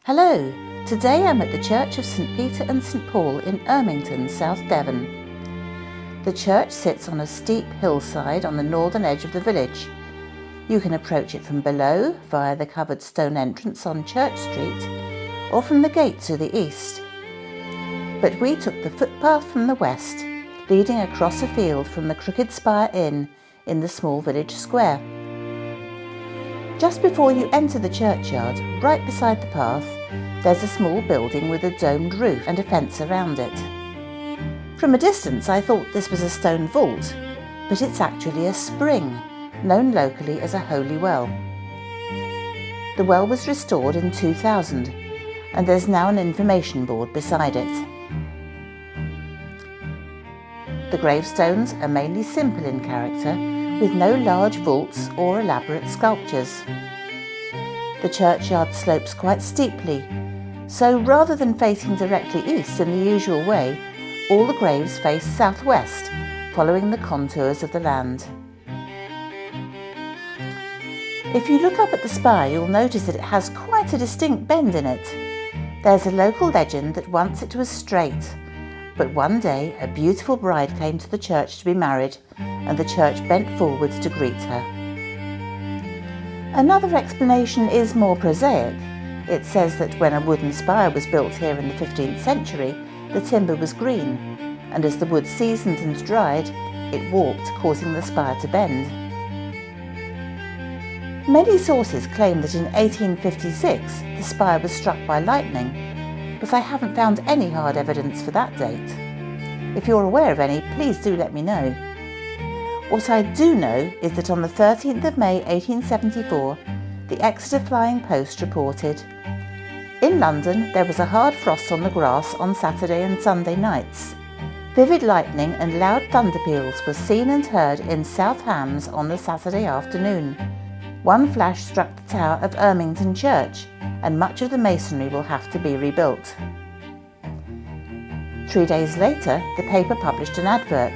Hello, today I'm at the Church of St Peter and St Paul in Ermington, South Devon. The church sits on a steep hillside on the northern edge of the village. You can approach it from below via the covered stone entrance on Church Street or from the gate to the east. But we took the footpath from the west, leading across a field from the Crooked Spire Inn in the small village square. Just before you enter the churchyard, right beside the path, there's a small building with a domed roof and a fence around it. From a distance I thought this was a stone vault, but it's actually a spring, known locally as a holy well. The well was restored in 2000, and there's now an information board beside it. The gravestones are mainly simple in character, with no large vaults or elaborate sculptures. The churchyard slopes quite steeply, so rather than facing directly east in the usual way, all the graves face southwest, following the contours of the land. If you look up at the spire, you'll notice that it has quite a distinct bend in it. There's a local legend that once it was straight, but one day a beautiful bride came to the church to be married, and the church bent forwards to greet her. Another explanation is more prosaic. It says that when a wooden spire was built here in the 15th century, the timber was green, and as the wood seasoned and dried, it warped, causing the spire to bend. Many sources claim that in 1856 the spire was struck by lightning, but I haven't found any hard evidence for that date. If you're aware of any, please do let me know. What I do know is that on the 13th of May 1874, the Exeter Flying Post reported, "In London there was a hard frost on the grass on Saturday and Sunday nights. Vivid lightning and loud thunder peals were seen and heard in South Hams on the Saturday afternoon. One flash struck the tower of Ermington Church, and much of the masonry will have to be rebuilt." 3 days later, the paper published an advert.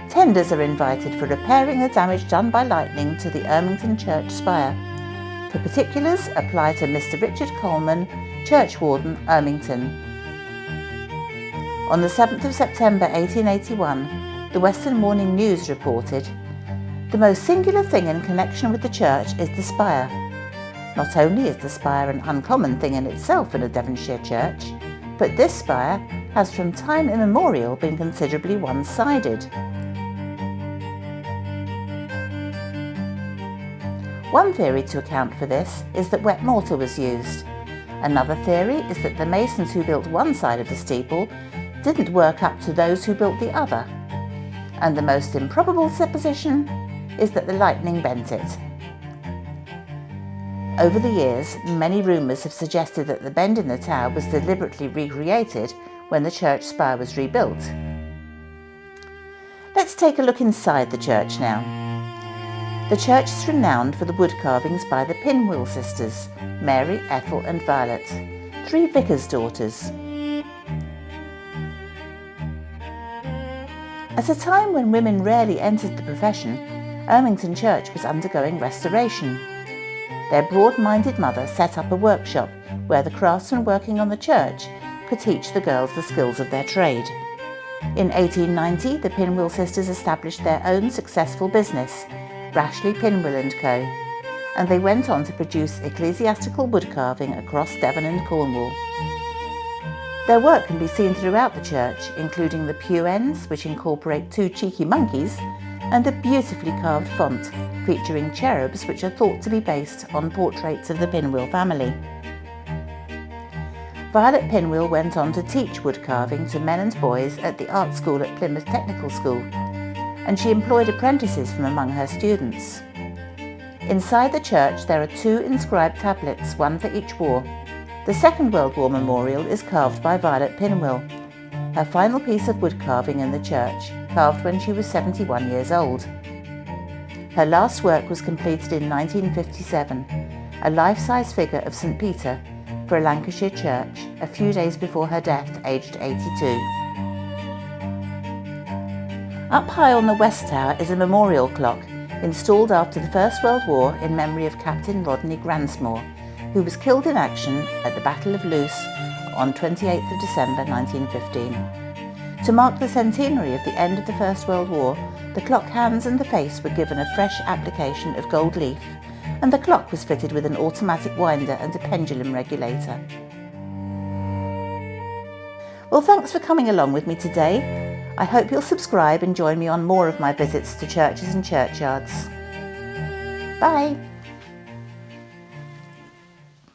"Tenders are invited for repairing the damage done by lightning to the Ermington Church spire. For particulars, apply to Mr. Richard Coleman, Churchwarden, Ermington." On the 7th of September 1881, the Western Morning News reported, "The most singular thing in connection with the church is the spire. Not only is the spire an uncommon thing in itself in a Devonshire church, but this spire has from time immemorial been considerably one-sided." One theory to account for this is that wet mortar was used. Another theory is that the masons who built one side of the steeple didn't work up to those who built the other. And the most improbable supposition is that the lightning bent it. Over the years, many rumours have suggested that the bend in the tower was deliberately recreated when the church spire was rebuilt. Let's take a look inside the church now. The church is renowned for the wood carvings by the Pinwill Sisters, Mary, Ethel and Violet, 3 vicars' daughters. At a time when women rarely entered the profession, Ermington Church was undergoing restoration. Their broad-minded mother set up a workshop where the craftsmen working on the church could teach the girls the skills of their trade. In 1890, the Pinwill Sisters established their own successful business, Rashley Pinwill & Co., and they went on to produce ecclesiastical wood carving across Devon and Cornwall. Their work can be seen throughout the church, including the pew ends, which incorporate 2 cheeky monkeys, and the beautifully carved font, featuring cherubs which are thought to be based on portraits of the Pinwill family. Violet Pinwill went on to teach wood carving to men and boys at the art school at Plymouth Technical School, and she employed apprentices from among her students. Inside the church there are 2 inscribed tablets, one for each war. The Second World War memorial is carved by Violet Pinwill, her final piece of wood carving in the church, carved when she was 71 years old. Her last work was completed in 1957, a life-size figure of St Peter for a Lancashire church, a few days before her death, aged 82. Up high on the west tower is a memorial clock installed after the First World War in memory of Captain Rodney Gransmore, who was killed in action at the Battle of Loos on 28th of December 1915. To mark the centenary of the end of the First World War, the clock hands and the face were given a fresh application of gold leaf, and the clock was fitted with an automatic winder and a pendulum regulator. Well, thanks for coming along with me today. I hope you'll subscribe and join me on more of my visits to churches and churchyards. Bye!